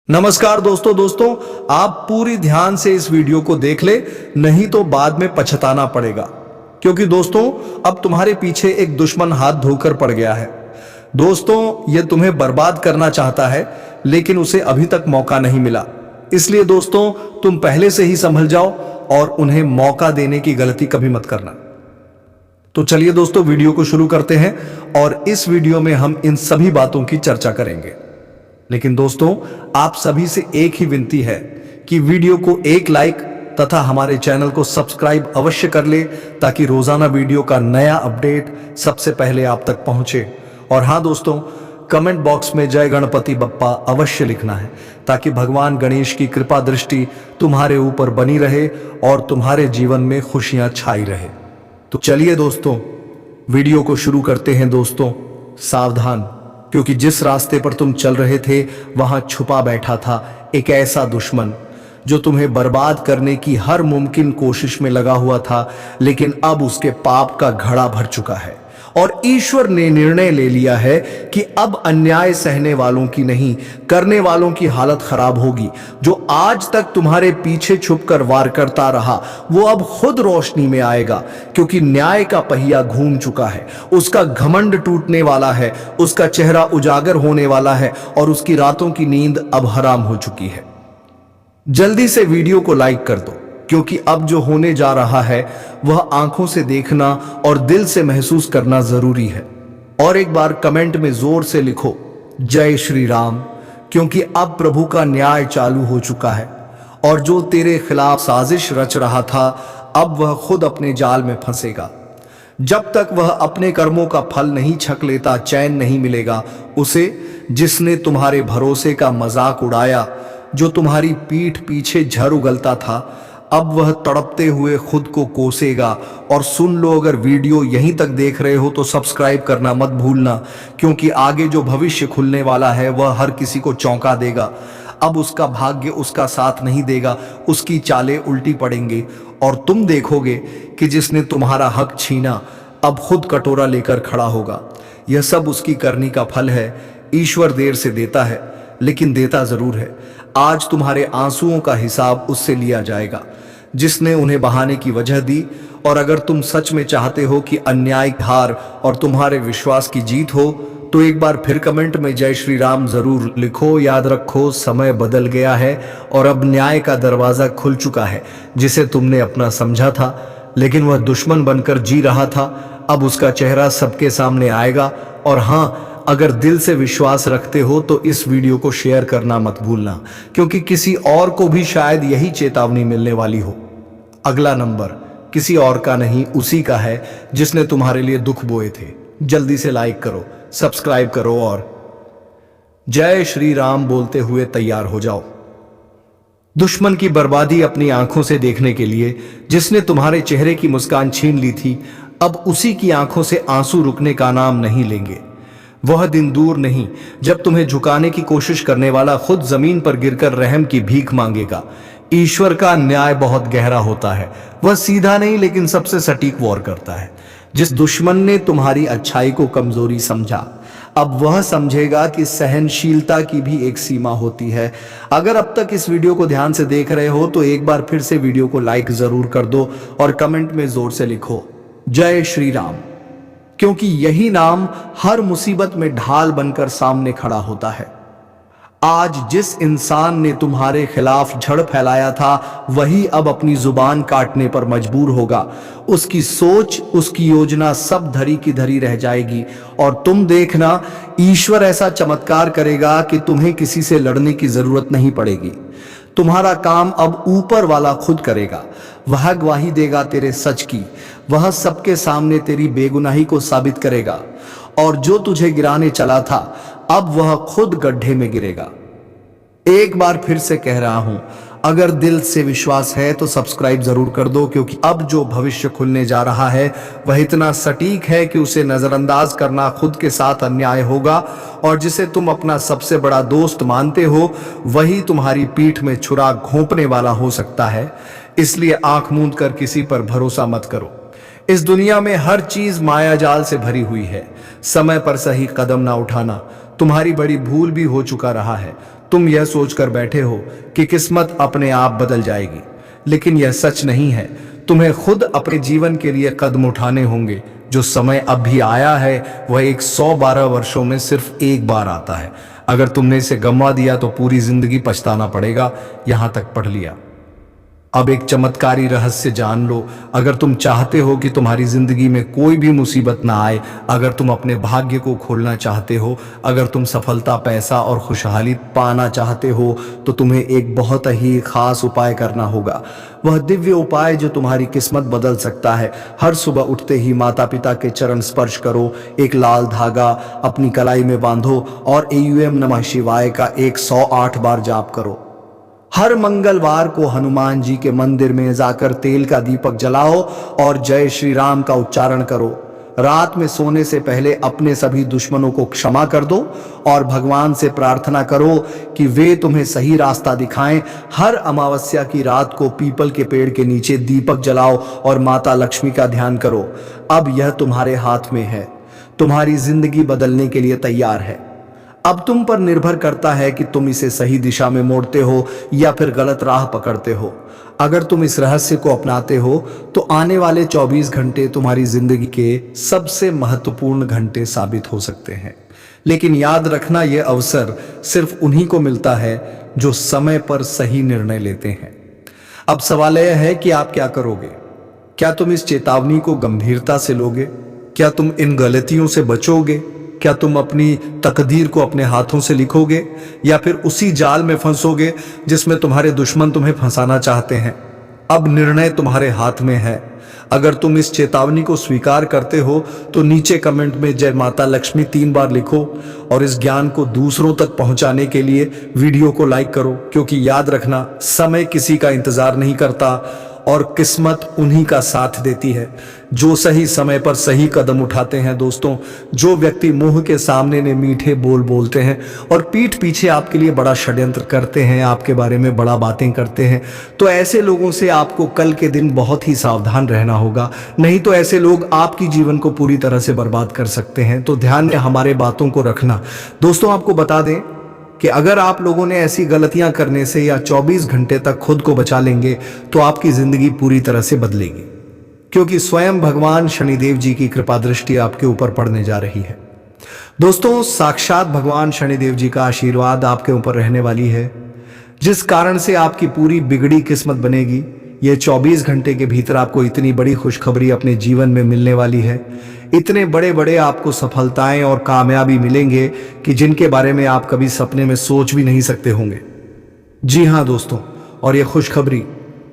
नमस्कार दोस्तों आप पूरी ध्यान से इस वीडियो को देख ले, नहीं तो बाद में पछताना पड़ेगा। क्योंकि दोस्तों अब तुम्हारे पीछे एक दुश्मन हाथ धोकर पड़ गया है। दोस्तों यह तुम्हें बर्बाद करना चाहता है, लेकिन उसे अभी तक मौका नहीं मिला। इसलिए दोस्तों तुम पहले से ही संभल जाओ और उन्हें मौका देने की गलती कभी मत करना। तो चलिए दोस्तों वीडियो को शुरू करते हैं और इस वीडियो में हम इन सभी बातों की चर्चा करेंगे। लेकिन दोस्तों आप सभी से एक ही विनती है कि वीडियो को एक लाइक तथा हमारे चैनल को सब्सक्राइब अवश्य कर ले, ताकि रोजाना वीडियो का नया अपडेट सबसे पहले आप तक पहुंचे। और हां दोस्तों, कमेंट बॉक्स में जय गणपति बप्पा अवश्य लिखना है, ताकि भगवान गणेश की कृपा दृष्टि तुम्हारे ऊपर बनी रहे और तुम्हारे जीवन में खुशियां छाई रहे। तो चलिए दोस्तों वीडियो को शुरू करते हैं। दोस्तों सावधान, क्योंकि जिस रास्ते पर तुम चल रहे थे वहां छुपा बैठा था एक ऐसा दुश्मन जो तुम्हें बर्बाद करने की हर मुमकिन कोशिश में लगा हुआ था। लेकिन अब उसके पाप का घड़ा भर चुका है और ईश्वर ने निर्णय ले लिया है कि अब अन्याय सहने वालों की नहीं, करने वालों की हालत खराब होगी। जो आज तक तुम्हारे पीछे छुपकर वार करता रहा वो अब खुद रोशनी में आएगा, क्योंकि न्याय का पहिया घूम चुका है। उसका घमंड टूटने वाला है, उसका चेहरा उजागर होने वाला है और उसकी रातों की नींद अब हराम हो चुकी है। जल्दी से वीडियो को लाइक कर दो, क्योंकि अब जो होने जा रहा है वह आंखों से देखना और दिल से महसूस करना जरूरी है। और एक बार कमेंट में जोर से लिखो जय श्री राम, क्योंकि अब प्रभु का न्याय चालू हो चुका है और जो तेरे खिलाफ साजिश रच रहा था अब वह खुद अपने जाल में फंसेगा। जब तक वह अपने कर्मों का फल नहीं छक लेता चैन नहीं मिलेगा उसे। जिसने तुम्हारे भरोसे का मजाक उड़ाया, जो तुम्हारी पीठ पीछे झर उगलता था, अब वह तड़पते हुए खुद को कोसेगा। और सुन लो, अगर वीडियो यहीं तक देख रहे हो तो सब्सक्राइब करना मत भूलना, क्योंकि आगे जो भविष्य खुलने वाला है वह हर किसी को चौंका देगा। अब उसका भाग्य उसका साथ नहीं देगा, उसकी चालें उल्टी पड़ेंगी और तुम देखोगे कि जिसने तुम्हारा हक छीना अब खुद कटोरा लेकर खड़ा होगा। यह सब उसकी करनी का फल है। ईश्वर देर से देता है, लेकिन देता जरूर है। आज तुम्हारे आंसुओं का हिसाब उससे लिया जाएगा जिसने उन्हें बहाने की वजह दी। और अगर तुम सच में चाहते हो कि अन्याय हार और तुम्हारे विश्वास की जीत हो, तो एक बार फिर कमेंट में जय श्री राम जरूर लिखो। याद रखो, समय बदल गया है और अब न्याय का दरवाजा खुल चुका है। जिसे तुमने अपना समझा था, लेकिन वह दुश्मन बनकर जी रहा था, अब उसका चेहरा सबके सामने आएगा। और हाँ, अगर दिल से विश्वास रखते हो तो इस वीडियो को शेयर करना मत भूलना, क्योंकि किसी और को भी शायद यही चेतावनी मिलने वाली हो। अगला नंबर किसी और का नहीं, उसी का है जिसने तुम्हारे लिए दुख बोए थे। जल्दी से लाइक करो, सब्सक्राइब करो और जय श्री राम बोलते हुए तैयार हो जाओ। दुश्मन की बर्बादी अपनी आंखों से देखने के लिए जिसने तुम्हारे चेहरे की मुस्कान छीन ली थी, अब उसी की आंखों से आंसू रुकने का नाम नहीं लेंगे। वह दिन दूर नहीं जब तुम्हें झुकाने की कोशिश करने वाला खुद जमीन पर गिरकर रहम की भीख मांगेगा। ईश्वर का न्याय बहुत गहरा होता है। वह सीधा नहीं, लेकिन सबसे सटीक वार करता है। जिस दुश्मन ने तुम्हारी अच्छाई को कमजोरी समझा, अब वह समझेगा कि सहनशीलता की भी एक सीमा होती है। अगर अब तक इस वीडियो को ध्यान से देख रहे हो तो एक बार फिर से वीडियो को लाइक जरूर कर दो और कमेंट में जोर से लिखो जय श्री राम, क्योंकि यही नाम हर मुसीबत में ढाल बनकर सामने खड़ा होता है। आज जिस इंसान ने तुम्हारे खिलाफ झड़ फैलाया था वही अब अपनी जुबान काटने पर मजबूर होगा। उसकी सोच, उसकी योजना सब धरी की धरी रह जाएगी। और तुम देखना, ईश्वर ऐसा चमत्कार करेगा कि तुम्हें किसी से लड़ने की जरूरत नहीं पड़ेगी। तुम्हारा काम अब ऊपर वाला खुद करेगा। वह गवाही देगा तेरे सच की, वह सबके सामने तेरी बेगुनाही को साबित करेगा। और जो तुझे गिराने चला था अब वह खुद गड्ढे में गिरेगा। एक बार फिर से कह रहा हूं, अगर दिल से विश्वास है तो सब्सक्राइब जरूर कर दो, क्योंकि अब जो भविष्य खुलने जा रहा है वह इतना सटीक है कि उसे नजरअंदाज करना खुद के साथ अन्याय होगा। और जिसे तुम अपना सबसे बड़ा दोस्त मानते हो वही तुम्हारी पीठ में छुरा घोंपने वाला हो सकता है। इसलिए आंख मूंद कर किसी पर भरोसा मत करो। इस दुनिया में हर चीज मायाजाल से भरी हुई है। समय पर सही कदम ना उठाना तुम्हारी बड़ी भूल भी हो चुका रहा है। तुम यह सोचकर बैठे हो कि किस्मत अपने आप बदल जाएगी, लेकिन यह सच नहीं है। तुम्हें खुद अपने जीवन के लिए कदम उठाने होंगे। जो समय अब भी आया है वह 112 वर्षों में सिर्फ एक बार आता है। अगर तुमने इसे गंवा दिया तो पूरी जिंदगी पछताना पड़ेगा। यहां तक पढ़ लिया। अब एक चमत्कारी रहस्य जान लो। अगर तुम चाहते हो कि तुम्हारी जिंदगी में कोई भी मुसीबत ना आए, अगर तुम अपने भाग्य को खोलना चाहते हो, अगर तुम सफलता, पैसा और खुशहाली पाना चाहते हो, तो तुम्हें एक बहुत ही खास उपाय करना होगा। वह दिव्य उपाय जो तुम्हारी किस्मत बदल सकता है। हर सुबह उठते ही माता पिता के चरण स्पर्श करो, एक लाल धागा अपनी कलाई में बांधो और एयूएम नमः शिवाय का 108 बार जाप करो। हर मंगलवार को हनुमान जी के मंदिर में जाकर तेल का दीपक जलाओ और जय श्री राम का उच्चारण करो। रात में सोने से पहले अपने सभी दुश्मनों को क्षमा कर दो और भगवान से प्रार्थना करो कि वे तुम्हें सही रास्ता दिखाएं। हर अमावस्या की रात को पीपल के पेड़ के नीचे दीपक जलाओ और माता लक्ष्मी का ध्यान करो। अब यह तुम्हारे हाथ में है। तुम्हारी जिंदगी बदलने के लिए तैयार है। अब तुम पर निर्भर करता है कि तुम इसे सही दिशा में मोड़ते हो या फिर गलत राह पकड़ते हो। अगर तुम इस रहस्य को अपनाते हो तो आने वाले 24 घंटे तुम्हारी जिंदगी के सबसे महत्वपूर्ण घंटे साबित हो सकते हैं। लेकिन याद रखना, यह अवसर सिर्फ उन्हीं को मिलता है जो समय पर सही निर्णय लेते हैं। अब सवाल यह है कि आप क्या करोगे? क्या तुम इस चेतावनी को गंभीरता से लोगे? क्या तुम इन गलतियों से बचोगे? क्या तुम अपनी तकदीर को अपने हाथों से लिखोगे या फिर उसी जाल में फंसोगे जिसमें तुम्हारे दुश्मन तुम्हें फंसाना चाहते हैं? अब निर्णय तुम्हारे हाथ में है। अगर तुम इस चेतावनी को स्वीकार करते हो तो नीचे कमेंट में जय माता लक्ष्मी 3 बार लिखो और इस ज्ञान को दूसरों तक पहुंचाने के लिए वीडियो को लाइक करो, क्योंकि याद रखना, समय किसी का इंतजार नहीं करता और किस्मत उन्हीं का साथ देती है जो सही समय पर सही कदम उठाते हैं। दोस्तों, जो व्यक्ति मुंह के सामने ने मीठे बोल बोलते हैं और पीठ पीछे आपके लिए बड़ा षड्यंत्र करते हैं, आपके बारे में बड़ा बातें करते हैं, तो ऐसे लोगों से आपको कल के दिन बहुत ही सावधान रहना होगा। नहीं तो ऐसे लोग आपकी जीवन को पूरी तरह से बर्बाद कर सकते हैं। तो ध्यान में हमारे बातों को रखना। दोस्तों, आपको बता दें कि अगर आप लोगों ने ऐसी गलतियां करने से या 24 घंटे तक खुद को बचा लेंगे तो आपकी जिंदगी पूरी तरह से बदलेगी, क्योंकि स्वयं भगवान शनिदेव जी की कृपा दृष्टि आपके ऊपर पड़ने जा रही है। दोस्तों, साक्षात भगवान शनिदेव जी का आशीर्वाद आपके ऊपर रहने वाली है, जिस कारण से आपकी पूरी बिगड़ी किस्मत बनेगी। ये 24 घंटे के भीतर आपको इतनी बड़ी खुशखबरी अपने जीवन में मिलने वाली है। इतने बड़े बड़े आपको सफलताएं और कामयाबी मिलेंगे कि जिनके बारे में आप कभी सपने में सोच भी नहीं सकते होंगे। जी हाँ दोस्तों, और ये खुशखबरी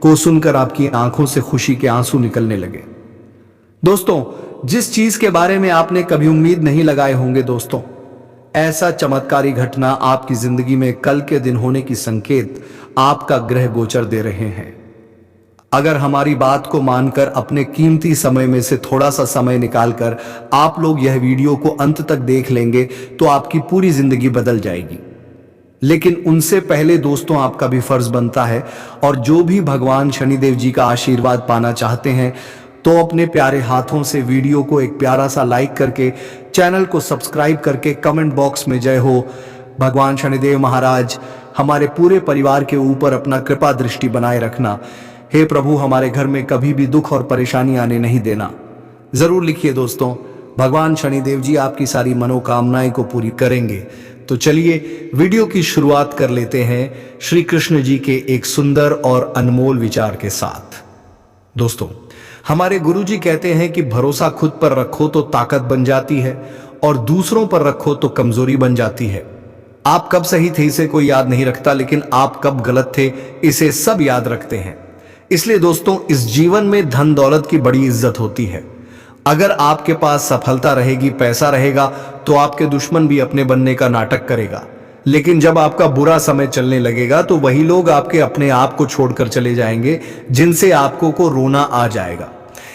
को सुनकर आपकी आंखों से खुशी के आंसू निकलने लगे। दोस्तों, जिस चीज के बारे में आपने कभी उम्मीद नहीं लगाए होंगे, दोस्तों, ऐसा चमत्कारी घटना आपकी जिंदगी में कल के दिन होने की संकेत आपका ग्रह गोचर दे रहे हैं। अगर हमारी बात को मानकर अपने कीमती समय में से थोड़ा सा समय निकालकर आप लोग यह वीडियो को अंत तक देख लेंगे तो आपकी पूरी जिंदगी बदल जाएगी। लेकिन उनसे पहले दोस्तों, आपका भी फर्ज बनता है, और जो भी भगवान शनिदेव जी का आशीर्वाद पाना चाहते हैं तो अपने प्यारे हाथों से वीडियो को एक प्यारा सा लाइक करके, चैनल को सब्सक्राइब करके कमेंट बॉक्स में जय हो भगवान शनिदेव महाराज हमारे पूरे परिवार के ऊपर अपना कृपा दृष्टि बनाए रखना। हे प्रभु, हमारे घर में कभी भी दुख और परेशानी आने नहीं देना। जरूर लिखिए दोस्तों, भगवान शनिदेव जी आपकी सारी मनोकामनाएं को पूरी करेंगे। तो चलिए वीडियो की शुरुआत कर लेते हैं श्री कृष्ण जी के एक सुंदर और अनमोल विचार के साथ। दोस्तों, हमारे गुरुजी कहते हैं कि भरोसा खुद पर रखो तो ताकत बन जाती है और दूसरों पर रखो तो कमजोरी बन जाती है। आप कब सही थे इसे कोई याद नहीं रखता, लेकिन आप कब गलत थे इसे सब याद रखते हैं। इसलिए दोस्तों, इस जीवन में धन दौलत की बड़ी इज्जत होती है। अगर आपके पास सफलता रहेगी, पैसा रहेगा, तो आपके दुश्मन भी अपने बनने का नाटक करेगा। लेकिन जब आपका बुरा समय चलने लगेगा तो वही लोग आपके अपने आप को छोड़कर चले जाएंगे, जिनसे आपको को रोना आ जाएगा।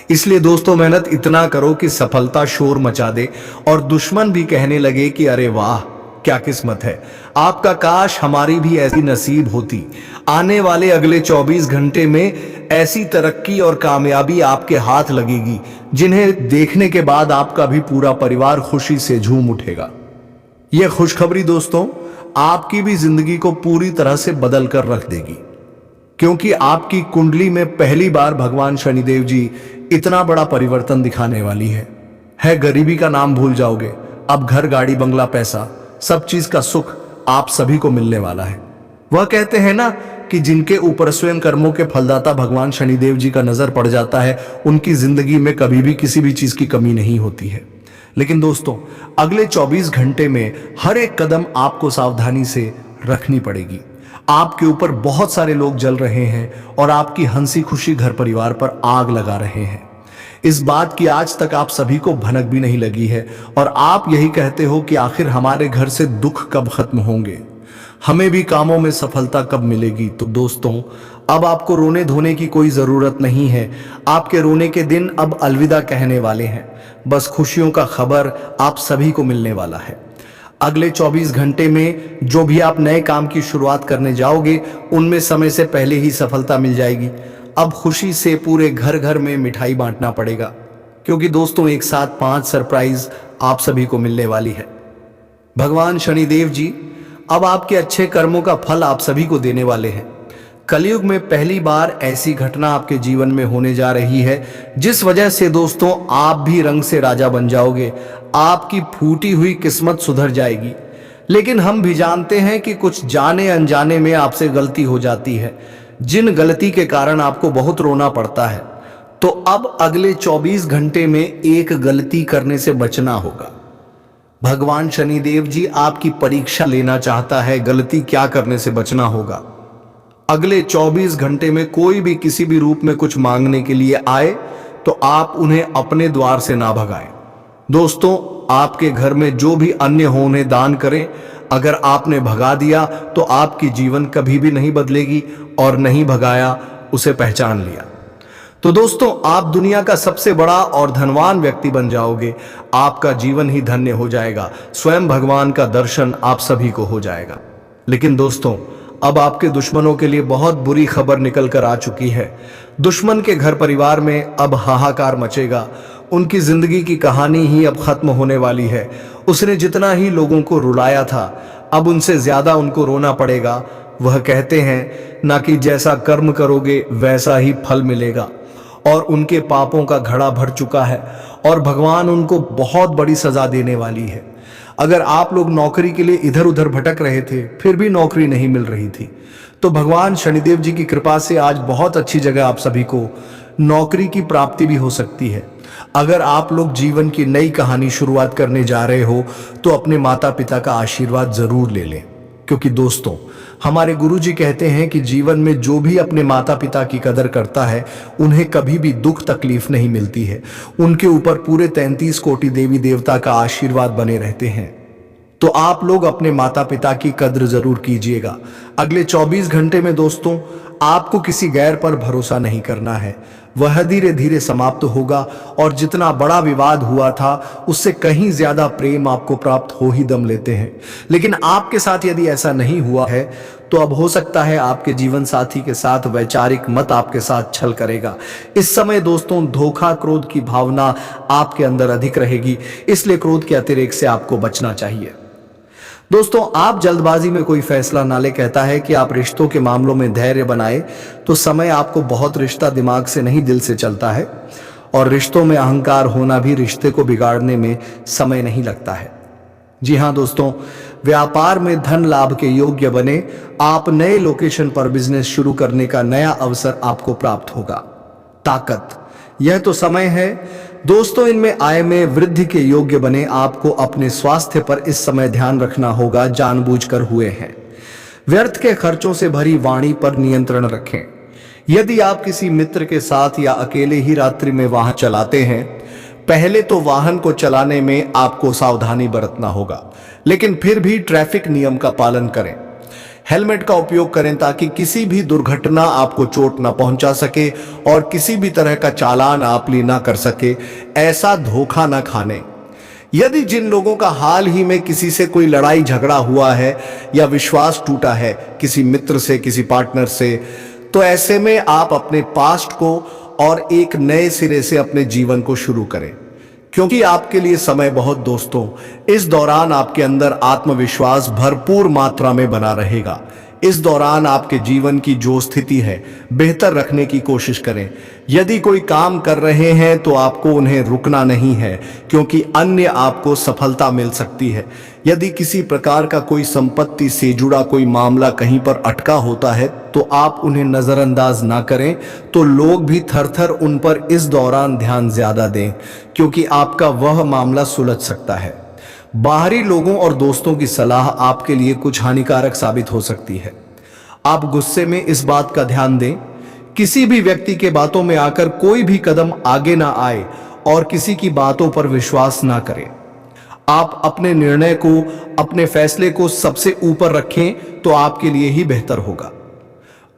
इसलिए दोस्तों, मेहनत इतना करो कि सफलता शोर मचा दे और दुश्मन भी कहने लगे कि अरे वाह, क्या किस्मत है आपका, काश हमारी भी ऐसी नसीब होती। आने वाले अगले 24 घंटे में ऐसी तरक्की और कामयाबी आपके हाथ लगेगी जिन्हें देखने के बाद आपका भी पूरा परिवार खुशी से झूम उठेगा। यह खुशखबरी दोस्तों आपकी भी जिंदगी को पूरी तरह से बदल कर रख देगी, क्योंकि आपकी कुंडली में पहली बार भगवान शनिदेव जी इतना बड़ा परिवर्तन दिखाने वाली है। गरीबी का नाम भूल जाओगे। अब घर, गाड़ी, बंगला, पैसा, सब चीज का सुख आप सभी को मिलने वाला है। वह कहते हैं ना कि जिनके ऊपर स्वयं कर्मों के फलदाता भगवान शनिदेव जी का नजर पड़ जाता है, उनकी जिंदगी में कभी भी किसी भी चीज की कमी नहीं होती है। लेकिन दोस्तों, अगले 24 घंटे में हर एक कदम आपको सावधानी से रखनी पड़ेगी। आपके ऊपर बहुत सारे लोग जल रहे हैं और आपकी हंसी खुशी घर परिवार पर आग लगा रहे हैं। इस बात की आज तक आप सभी को भनक भी नहीं लगी है और आप यही कहते हो कि आखिर हमारे घर से दुख कब खत्म होंगे, हमें भी कामों में सफलता कब मिलेगी। तो दोस्तों, अब आपको रोने धोने की कोई जरूरत नहीं है। आपके रोने के दिन अब अलविदा कहने वाले हैं। बस खुशियों का खबर आप सभी को मिलने वाला है। अगले 24 घंटे में जो भी आप नए काम की शुरुआत करने जाओगे, उनमें समय से पहले ही सफलता मिल जाएगी। अब खुशी से पूरे घर घर में मिठाई बांटना पड़ेगा, क्योंकि दोस्तों एक साथ 5 सरप्राइज आप सभी को मिलने वाली है। भगवान शनिदेव जी अब आपके अच्छे कर्मों का फल आप सभी को देने वाले हैं। कलयुग में पहली बार ऐसी घटना आपके जीवन में होने जा रही है, जिस वजह से दोस्तों आप भी रंग से राजा बन जाओगे। आपकी फूटी हुई किस्मत सुधर जाएगी। लेकिन हम भी जानते हैं कि कुछ जाने अनजाने में आपसे गलती हो जाती है, जिन गलती के कारण आपको बहुत रोना पड़ता है। तो अब अगले 24 घंटे में एक गलती करने से बचना होगा। भगवान शनिदेव जी आपकी परीक्षा लेना चाहता है, गलती क्या करने से बचना होगा। अगले 24 घंटे में कोई भी किसी भी रूप में कुछ मांगने के लिए आए तो आप उन्हें अपने द्वार से ना भगाएं। दोस्तों, आपके घर में जो भी अन्य हो उन्हें दान करें। अगर आपने भगा दिया तो आपकी जीवन कभी भी नहीं बदलेगी, और नहीं भगाया उसे पहचान लिया तो दोस्तों आप दुनिया का सबसे बड़ा और धनवान व्यक्ति बन जाओगे। आपका जीवन ही धन्य हो जाएगा। स्वयं भगवान का दर्शन आप सभी को हो जाएगा। लेकिन दोस्तों, अब आपके दुश्मनों के लिए बहुत बुरी खबर निकल कर आ चुकी है। दुश्मन के घर परिवार में अब हाहाकार मचेगा। उनकी जिंदगी की कहानी ही अब खत्म होने वाली है। उसने जितना ही लोगों को रुलाया था, अब उनसे ज्यादा उनको रोना पड़ेगा। वह कहते हैं ना कि जैसा कर्म करोगे वैसा ही फल मिलेगा, और उनके पापों का घड़ा भर चुका है और भगवान उनको बहुत बड़ी सजा देने वाली है। अगर आप लोग नौकरी के लिए इधर उधर भटक रहे थे, फिर भी नौकरी नहीं मिल रही थी, तो भगवान शनिदेव जी की कृपा से आज बहुत अच्छी जगह आप सभी को नौकरी की प्राप्ति भी हो सकती है। अगर आप लोग जीवन की नई कहानी शुरुआत करने जा रहे हो तो अपने माता पिता का आशीर्वाद जरूर ले लें, क्योंकि दोस्तों हमारे गुरुजी कहते हैं कि जीवन में जो भी अपने माता पिता की कदर करता है, उन्हें कभी भी दुख तकलीफ नहीं मिलती है। उनके ऊपर पूरे 33 कोटि देवी देवता का आशीर्वाद बने रहते हैं। तो आप लोग अपने माता पिता की कद्र जरूर कीजिएगा। अगले 24 घंटे में दोस्तों आपको किसी गैर पर भरोसा नहीं करना है। वह धीरे धीरे समाप्त होगा, और जितना बड़ा विवाद हुआ था उससे कहीं ज्यादा प्रेम आपको प्राप्त हो ही दम लेते हैं। लेकिन आपके साथ यदि ऐसा नहीं हुआ है तो अब हो सकता है आपके जीवन साथी के साथ वैचारिक मत आपके साथ छल करेगा। इस समय दोस्तों धोखा, क्रोध की भावना आपके अंदर अधिक रहेगी, इसलिए क्रोध के अतिरेक से आपको बचना चाहिए। दोस्तों आप जल्दबाजी में कोई फैसला ना ले। कहता है कि आप रिश्तों के मामलों में धैर्य बनाए तो समय आपको बहुत रिश्ता दिमाग से नहीं दिल से चलता है, और रिश्तों में अहंकार होना भी रिश्ते को बिगाड़ने में समय नहीं लगता है। जी हाँ दोस्तों, व्यापार में धन लाभ के योग्य बने। आप नए लोकेशन पर बिजनेस शुरू करने का नया अवसर आपको प्राप्त होगा। ताकत, यह तो समय है दोस्तों इनमें आय में वृद्धि के योग्य बने। आपको अपने स्वास्थ्य पर इस समय ध्यान रखना होगा, जानबूझकर हुए हैं। व्यर्थ के खर्चों से भरी वाणी पर नियंत्रण रखें। यदि आप किसी मित्र के साथ या अकेले ही रात्रि में वाहन चलाते हैं, पहले तो वाहन को चलाने में आपको सावधानी बरतना होगा, लेकिन फिर भी ट्रैफिक नियम का पालन करें। हेलमेट का उपयोग करें ताकि किसी भी दुर्घटना आपको चोट ना पहुंचा सके और किसी भी तरह का चालान आप ली ना कर सके। ऐसा धोखा ना खाने। यदि जिन लोगों का हाल ही में किसी से कोई लड़ाई झगड़ा हुआ है या विश्वास टूटा है किसी मित्र से, किसी पार्टनर से, तो ऐसे में आप अपने पास्ट को और एक नए सिरे से अपने जीवन को शुरू करें। क्योंकि आपके लिए समय बहुत दोस्तों, इस दौरान आपके अंदर आत्मविश्वास भरपूर मात्रा में बना रहेगा। इस दौरान आपके जीवन की जो स्थिति है बेहतर रखने की कोशिश करें। यदि कोई काम कर रहे हैं तो आपको उन्हें रुकना नहीं है, क्योंकि अन्य आपको सफलता मिल सकती है। यदि किसी प्रकार का कोई संपत्ति से जुड़ा कोई मामला कहीं पर अटका होता है तो आप उन्हें नजरअंदाज ना करें, तो लोग भी थर-थर उन पर इस दौरान ध्यान ज्यादा दें, क्योंकि आपका वह मामला सुलझ सकता है। बाहरी लोगों और दोस्तों की सलाह आपके लिए कुछ हानिकारक साबित हो सकती है। आप गुस्से में इस बात का ध्यान दें, किसी भी व्यक्ति के बातों में आकर कोई भी कदम आगे ना आए और किसी की बातों पर विश्वास ना करें। आप अपने निर्णय को, अपने फैसले को सबसे ऊपर रखें तो आपके लिए ही बेहतर होगा।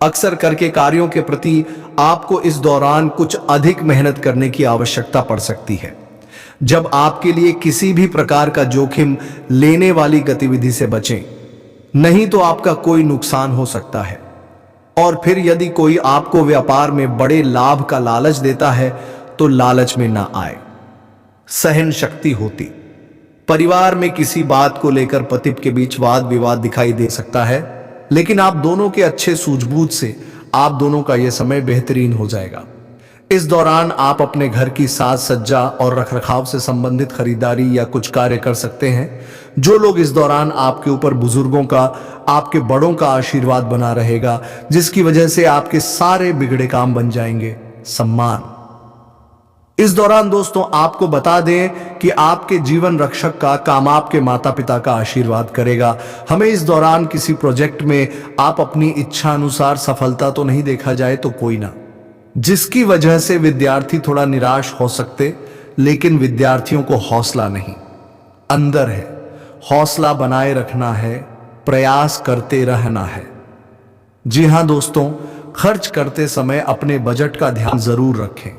अक्सर करके कार्यों के प्रति आपको इस दौरान कुछ अधिक मेहनत करने की आवश्यकता पड़ सकती है। जब आपके लिए किसी भी प्रकार का जोखिम लेने वाली गतिविधि से बचें, नहीं तो आपका कोई नुकसान हो सकता है। और फिर यदि कोई आपको व्यापार में बड़े लाभ का लालच देता है तो लालच में ना आए। सहन शक्ति होती, परिवार में किसी बात को लेकर पति के बीच वाद विवाद दिखाई दे सकता है, लेकिन आप दोनों के अच्छे सूझबूझ से आप दोनों का यह समय बेहतरीन हो जाएगा। इस दौरान आप अपने घर की साज सज्जा और रखरखाव से संबंधित खरीदारी या कुछ कार्य कर सकते हैं। जो लोग इस दौरान आपके ऊपर बुजुर्गों का, आपके बड़ों का आशीर्वाद बना रहेगा, जिसकी वजह से आपके सारे बिगड़े काम बन जाएंगे। सम्मान, इस दौरान दोस्तों आपको बता दें कि आपके जीवन रक्षक का काम आपके माता पिता का आशीर्वाद करेगा। हमें इस दौरान किसी प्रोजेक्ट में आप अपनी इच्छा अनुसार सफलता तो नहीं देखा जाए तो कोई ना, जिसकी वजह से विद्यार्थी थोड़ा निराश हो सकते, लेकिन विद्यार्थियों को हौसला नहीं, अंदर है, हौसला बनाए रखना है, प्रयास करते रहना है। जी हां दोस्तों, खर्च करते समय अपने बजट का ध्यान जरूर रखें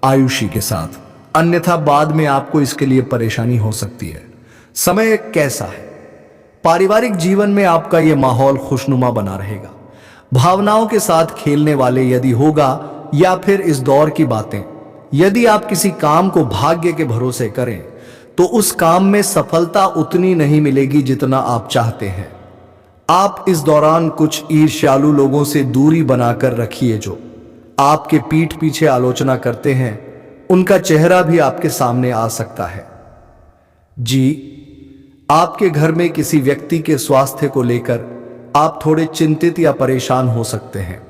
आयुषी के साथ, अन्यथा बाद में आपको इसके लिए परेशानी हो सकती है। समय कैसा है? पारिवारिक जीवन में आपका यह माहौल खुशनुमा बना रहेगा। भावनाओं के साथ खेलने वाले यदि होगा, या फिर इस दौर की बातें, यदि आप किसी काम को भाग्य के भरोसे करें तो उस काम में सफलता उतनी नहीं मिलेगी जितना आप चाहते हैं। आप इस दौरान कुछ ईर्ष्यालु लोगों से दूरी बनाकर रखिए। जो आपके पीठ पीछे आलोचना करते हैं, उनका चेहरा भी आपके सामने आ सकता है। जी, आपके घर में किसी व्यक्ति के स्वास्थ्य को लेकर आप थोड़े चिंतित या परेशान हो सकते हैं।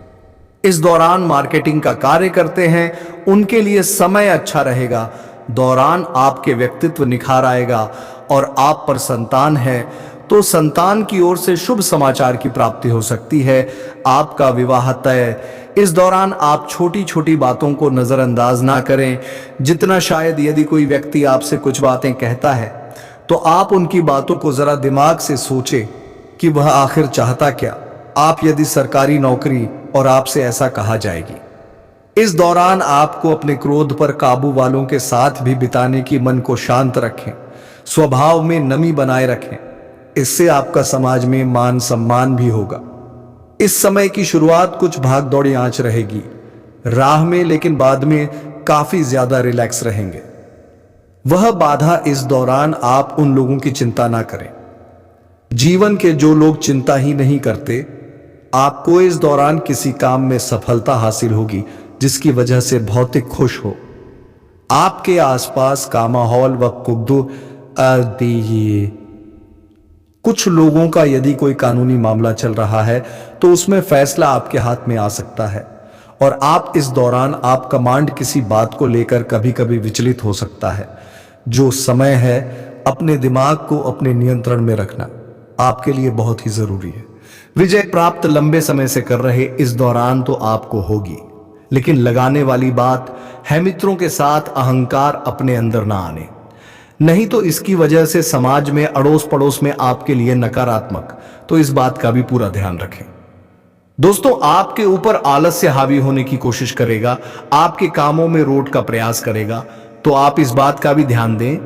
इस दौरान मार्केटिंग का कार्य करते हैं, उनके लिए समय अच्छा रहेगा। दौरान आपके व्यक्तित्व निखार आएगा और आप पर संतान है तो संतान की ओर से शुभ समाचार की प्राप्ति हो सकती है। आपका विवाह तय। इस दौरान आप छोटी छोटी बातों को नजरअंदाज ना करें। जितना शायद यदि कोई व्यक्ति आपसे कुछ बातें कहता है तो आप उनकी बातों को जरा दिमाग से सोचें कि वह आखिर चाहता क्या। आप यदि सरकारी नौकरी और आपसे ऐसा कहा जाएगी, इस दौरान आपको अपने क्रोध पर काबू वालों के साथ भी बिताने की मन को शांत रखें, स्वभाव में नमी बनाए रखें। इससे आपका समाज में मान सम्मान भी होगा। इस समय की शुरुआत कुछ भाग दौड़ी आंच रहेगी राह में, लेकिन बाद में काफी ज्यादा रिलैक्स रहेंगे। वह बाधा, इस दौरान आप उन लोगों की चिंता ना करें। जीवन के जो लोग चिंता ही नहीं करते, आपको इस दौरान किसी काम में सफलता हासिल होगी जिसकी वजह से भौतिक खुश हो। आपके आसपास का माहौल व कुछ कुछ लोगों का यदि कोई कानूनी मामला चल रहा है तो उसमें फैसला आपके हाथ में आ सकता है और आप इस दौरान आप कमांड किसी बात को लेकर कभी कभी विचलित हो सकता है। जो समय है, अपने दिमाग को अपने नियंत्रण में रखना आपके लिए बहुत ही जरूरी है। विजय प्राप्त लंबे समय से कर रहे इस दौरान तो आपको होगी, लेकिन लगाने वाली बात है मित्रों के साथ अहंकार अपने अंदर ना आने, नहीं तो इसकी वजह से समाज में अड़ोस पड़ोस में आपके लिए नकारात्मक, तो इस बात का भी पूरा ध्यान रखें। दोस्तों, आपके ऊपर आलस्य हावी होने की कोशिश करेगा, आपके कामों में रोट का प्रयास करेगा, तो आप इस बात का भी ध्यान दें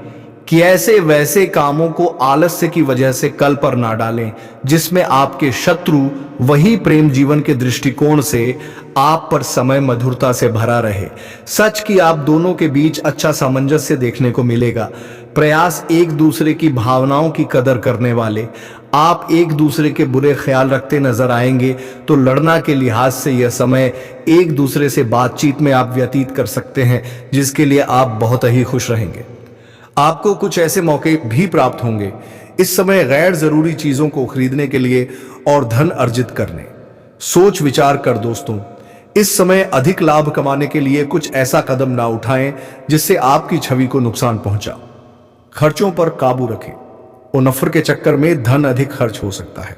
कि ऐसे वैसे कामों को आलस्य की वजह से कल पर ना डालें जिसमें आपके शत्रु वही प्रेम जीवन के दृष्टिकोण से आप पर समय मधुरता से भरा रहे। सच कि आप दोनों के बीच अच्छा सामंजस्य देखने को मिलेगा। प्रयास एक दूसरे की भावनाओं की कदर करने वाले, आप एक दूसरे के बुरे ख्याल रखते नजर आएंगे तो लड़ना के लिहाज से यह समय एक दूसरे से बातचीत में आप व्यतीत कर सकते हैं जिसके लिए आप बहुत ही खुश रहेंगे। आपको कुछ ऐसे मौके भी प्राप्त होंगे इस समय गैर जरूरी चीजों को खरीदने के लिए और धन अर्जित करने। सोच विचार कर दोस्तों, इस समय अधिक लाभ कमाने के लिए कुछ ऐसा कदम ना उठाएं जिससे आपकी छवि को नुकसान पहुंचा। खर्चों पर काबू रखें और नफर के चक्कर में धन अधिक खर्च हो सकता है।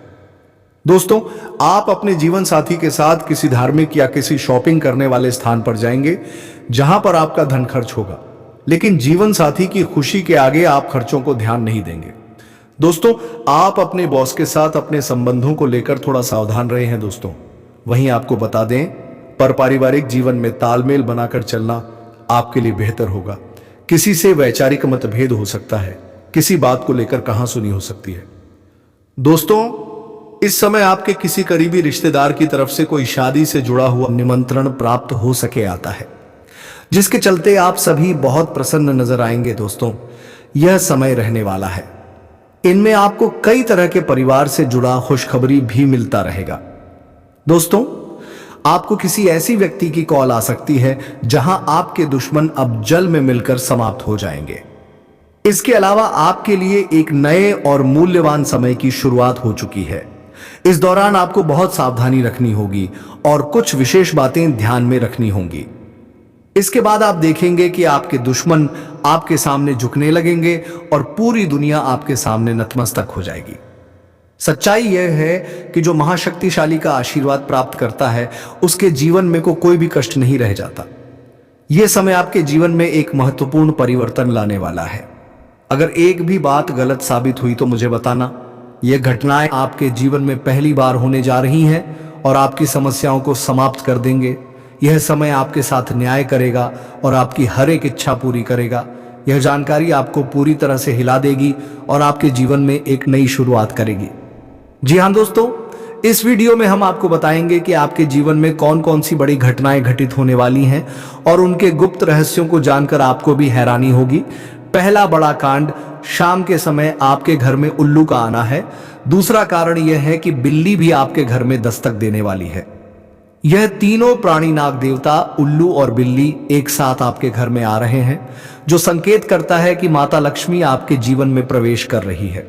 दोस्तों, आप अपने जीवन साथी के साथ किसी धार्मिक या किसी शॉपिंग करने वाले स्थान पर जाएंगे जहां पर आपका धन खर्च होगा, लेकिन जीवन साथी की खुशी के आगे आप खर्चों को ध्यान नहीं देंगे। दोस्तों, आप अपने बॉस के साथ अपने संबंधों को लेकर थोड़ा सावधान रहे हैं दोस्तों। वहीं आपको बता दें, पर पारिवारिक जीवन में तालमेल बनाकर चलना आपके लिए बेहतर होगा। किसी से वैचारिक मतभेद हो सकता है, किसी बात को लेकर कहासुनी हो सकती है। दोस्तों, इस समय आपके किसी करीबी रिश्तेदार की तरफ से कोई शादी से जुड़ा हुआ निमंत्रण प्राप्त हो सके आता है, जिसके चलते आप सभी बहुत प्रसन्न नजर आएंगे। दोस्तों, यह समय रहने वाला है, इनमें आपको कई तरह के परिवार से जुड़ा खुशखबरी भी मिलता रहेगा। दोस्तों, आपको किसी ऐसी व्यक्ति की कॉल आ सकती है जहां आपके दुश्मन अब जल में मिलकर समाप्त हो जाएंगे। इसके अलावा आपके लिए एक नए और मूल्यवान समय की शुरुआत हो चुकी है। इस दौरान आपको बहुत सावधानी रखनी होगी और कुछ विशेष बातें ध्यान में रखनी होंगी। इसके बाद आप देखेंगे कि आपके दुश्मन आपके सामने झुकने लगेंगे और पूरी दुनिया आपके सामने नतमस्तक हो जाएगी। सच्चाई यह है कि जो महाशक्तिशाली का आशीर्वाद प्राप्त करता है उसके जीवन में कोई भी कष्ट नहीं रह जाता। यह समय आपके जीवन में एक महत्वपूर्ण परिवर्तन लाने वाला है। अगर एक भी बात गलत साबित हुई तो मुझे बताना। यह घटनाएं आपके जीवन में पहली बार होने जा रही हैं और आपकी समस्याओं को समाप्त कर देंगे। यह समय आपके साथ न्याय करेगा और आपकी हर एक इच्छा पूरी करेगा। यह जानकारी आपको पूरी तरह से हिला देगी और आपके जीवन में एक नई शुरुआत करेगी। जी हाँ दोस्तों, इस वीडियो में हम आपको बताएंगे कि आपके जीवन में कौन कौन सी बड़ी घटनाएं घटित होने वाली हैं और उनके गुप्त रहस्यों को जानकर आपको भी हैरानी होगी। पहला बड़ा कांड, शाम के समय आपके घर में उल्लू का आना है। दूसरा कारण यह है कि बिल्ली भी आपके घर में दस्तक देने वाली है। यह तीनों प्राणी नाग देवता उल्लू और बिल्ली एक साथ आपके घर में आ रहे हैं, जो संकेत करता है कि माता लक्ष्मी आपके जीवन में प्रवेश कर रही है।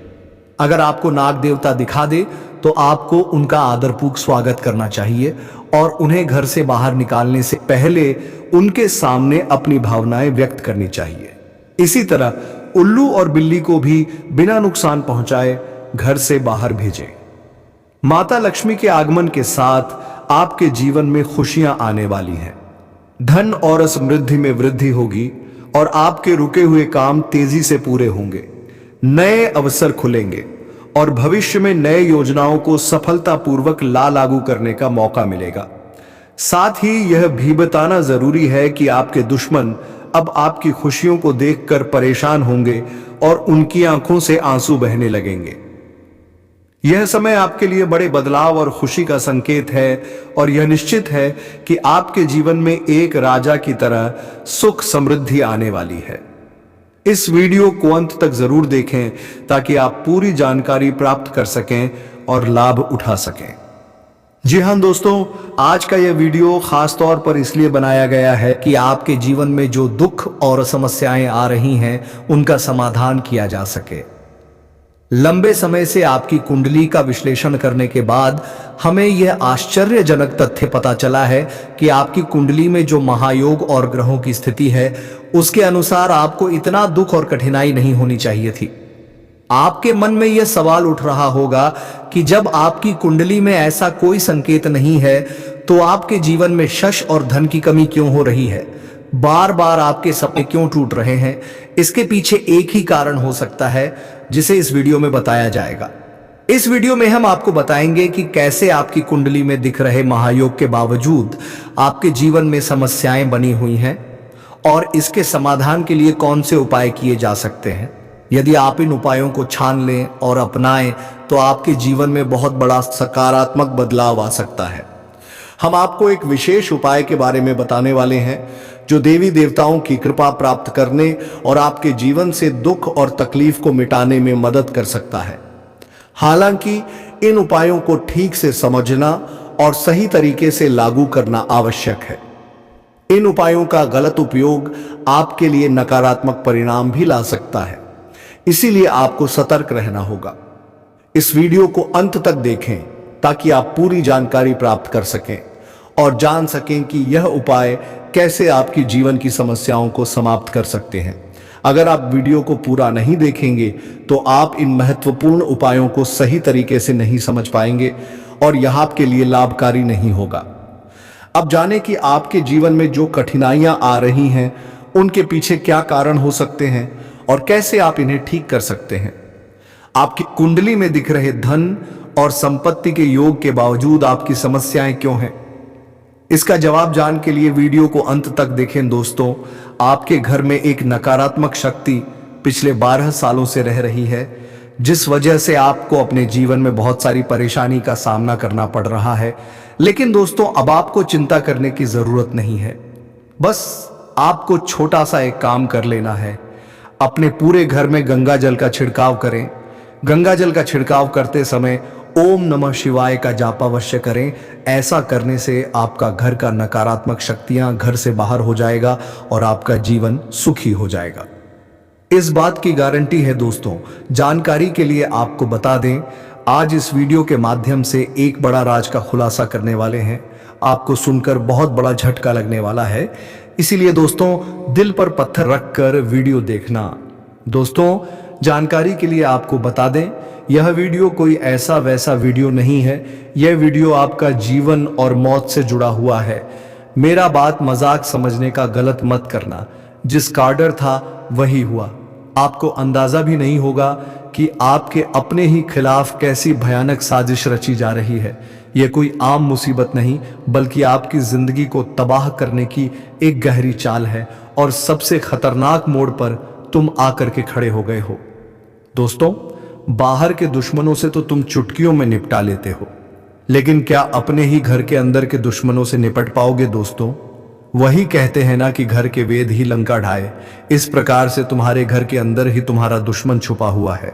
अगर आपको नाग देवता दिखा दे तो आपको उनका आदरपूर्वक स्वागत करना चाहिए और उन्हें घर से बाहर निकालने से पहले उनके सामने अपनी भावनाएं व्यक्त करनी चाहिए। इसी तरह उल्लू और बिल्ली को भी बिना नुकसान पहुंचाए घर से बाहर भेजें। माता लक्ष्मी के आगमन के साथ आपके जीवन में खुशियां आने वाली हैं। धन और समृद्धि में वृद्धि होगी और आपके रुके हुए काम तेजी से पूरे होंगे। नए अवसर खुलेंगे और भविष्य में नए योजनाओं को सफलतापूर्वक लागू करने का मौका मिलेगा। साथ ही यह भी बताना जरूरी है कि आपके दुश्मन अब आपकी खुशियों को देखकर परेशान होंगे और उनकी आंखों से आंसू बहने लगेंगे। यह समय आपके लिए बड़े बदलाव और खुशी का संकेत है और यह निश्चित है कि आपके जीवन में एक राजा की तरह सुख समृद्धि आने वाली है। इस वीडियो को अंत तक जरूर देखें ताकि आप पूरी जानकारी प्राप्त कर सकें और लाभ उठा सकें। जी हाँ दोस्तों, आज का यह वीडियो खास तौर पर इसलिए बनाया गया है कि आपके जीवन में जो दुख और समस्याएं आ रही हैं उनका समाधान किया जा सके। लंबे समय से आपकी कुंडली का विश्लेषण करने के बाद हमें यह आश्चर्यजनक तथ्य पता चला है कि आपकी कुंडली में जो महायोग और ग्रहों की स्थिति है उसके अनुसार आपको इतना दुख और कठिनाई नहीं होनी चाहिए थी। आपके मन में यह सवाल उठ रहा होगा कि जब आपकी कुंडली में ऐसा कोई संकेत नहीं है तो आपके जीवन में यश और धन की कमी क्यों हो रही है, बार बार आपके सपने क्यों टूट रहे हैं। इसके पीछे एक ही कारण हो सकता है जिसे इस वीडियो में बताया जाएगा। इस वीडियो में हम आपको बताएंगे कि कैसे आपकी कुंडली में दिख रहे महायोग के बावजूद आपके जीवन में समस्याएं बनी हुई हैं और इसके समाधान के लिए कौन से उपाय किए जा सकते हैं। यदि आप इन उपायों को छान लें और अपनाएं तो आपके जीवन में बहुत बड़ा सकारात्मक बदलाव आ सकता है। हम आपको एक विशेष उपाय के बारे में बताने वाले हैं जो देवी देवताओं की कृपा प्राप्त करने और आपके जीवन से दुख और तकलीफ को मिटाने में मदद कर सकता है। हालांकि इन उपायों को ठीक से समझना और सही तरीके से लागू करना आवश्यक है। इन उपायों का गलत उपयोग आपके लिए नकारात्मक परिणाम भी ला सकता है, इसीलिए आपको सतर्क रहना होगा। इस वीडियो को अंत तक देखें ताकि आप पूरी जानकारी प्राप्त कर सकें और जान सकें कि यह उपाय कैसे आपकी जीवन की समस्याओं को समाप्त कर सकते हैं। अगर आप वीडियो को पूरा नहीं देखेंगे तो आप इन महत्वपूर्ण उपायों को सही तरीके से नहीं समझ पाएंगे और यह आपके लिए लाभकारी नहीं होगा। अब जानें कि आपके जीवन में जो कठिनाइयां आ रही हैं उनके पीछे क्या कारण हो सकते हैं और कैसे आप इन्हें ठीक कर सकते हैं। आपकी कुंडली में दिख रहे धन और संपत्ति के योग के बावजूद आपकी समस्याएं क्यों हैं, इसका जवाब जानने के लिए वीडियो को अंत तक देखें। दोस्तों, आपके घर में एक नकारात्मक शक्ति पिछले 12 सालों से रह रही है, जिस वजह से आपको अपने जीवन में बहुत सारी परेशानी का सामना करना पड़ रहा है। लेकिन दोस्तों, अब आपको चिंता करने की जरूरत नहीं है। बस आपको छोटा सा एक काम कर लेना है। अपने पूरे घर में गंगा जल का छिड़काव करें। गंगा जल का छिड़काव करते समय ओम नमः शिवाय का जाप अवश्य करें। ऐसा करने से आपका घर का नकारात्मक शक्तियां घर से बाहर हो जाएगा और आपका जीवन सुखी हो जाएगा। इस बात की गारंटी है दोस्तों। जानकारी के लिए आपको बता दें, आज इस वीडियो के माध्यम से एक बड़ा राज का खुलासा करने वाले हैं। आपको सुनकर बहुत बड़ा झटका लगने वाला है, इसीलिए दोस्तों दिल पर पत्थर रखकर वीडियो देखना। दोस्तों, जानकारी के लिए आपको बता दें, यह वीडियो कोई ऐसा वैसा वीडियो नहीं है। यह वीडियो आपका जीवन और मौत से जुड़ा हुआ है। मेरा बात मजाक समझने का गलत मत करना। जिस कार्डर था वही हुआ। आपको अंदाजा भी नहीं होगा कि आपके अपने ही खिलाफ कैसी भयानक साजिश रची जा रही है। यह कोई आम मुसीबत नहीं, बल्कि आपकी जिंदगी को तबाह करने की एक गहरी चाल है और सबसे खतरनाक मोड़ पर तुम आकर के खड़े हो गए हो। दोस्तों, बाहर के दुश्मनों से तो तुम चुटकियों में निपटा लेते हो, लेकिन क्या अपने ही घर के अंदर के दुश्मनों से निपट पाओगे? दोस्तों, वही कहते हैं ना कि घर के वेद ही लंका ढाए। इस प्रकार से तुम्हारे घर के अंदर ही तुम्हारा दुश्मन छुपा हुआ है।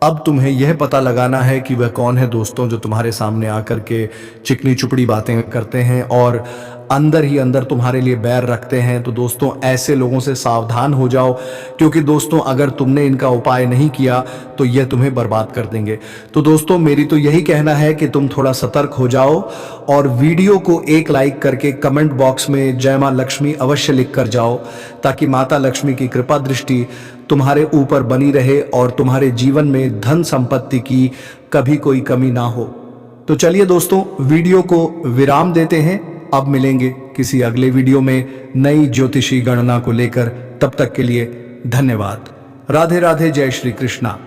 अब तुम्हें यह पता लगाना है कि वह कौन है दोस्तों, जो तुम्हारे सामने आकर के चिकनी चुपड़ी बातें करते हैं और अंदर ही अंदर तुम्हारे लिए बैर रखते हैं। तो दोस्तों, ऐसे लोगों से सावधान हो जाओ, क्योंकि दोस्तों अगर तुमने इनका उपाय नहीं किया तो यह तुम्हें बर्बाद कर देंगे। तो दोस्तों, मेरी तो यही कहना है कि तुम थोड़ा सतर्क हो जाओ और वीडियो को एक लाइक करके कमेंट बॉक्स में जय मां लक्ष्मी अवश्य लिख कर जाओ, ताकि माता लक्ष्मी की कृपा दृष्टि तुम्हारे ऊपर बनी रहे और तुम्हारे जीवन में धन संपत्ति की कभी कोई कमी ना हो। तो चलिए दोस्तों, वीडियो को विराम देते हैं। अब मिलेंगे किसी अगले वीडियो में नई ज्योतिषी गणना को लेकर। तब तक के लिए धन्यवाद। राधे राधे, जय श्री कृष्णा।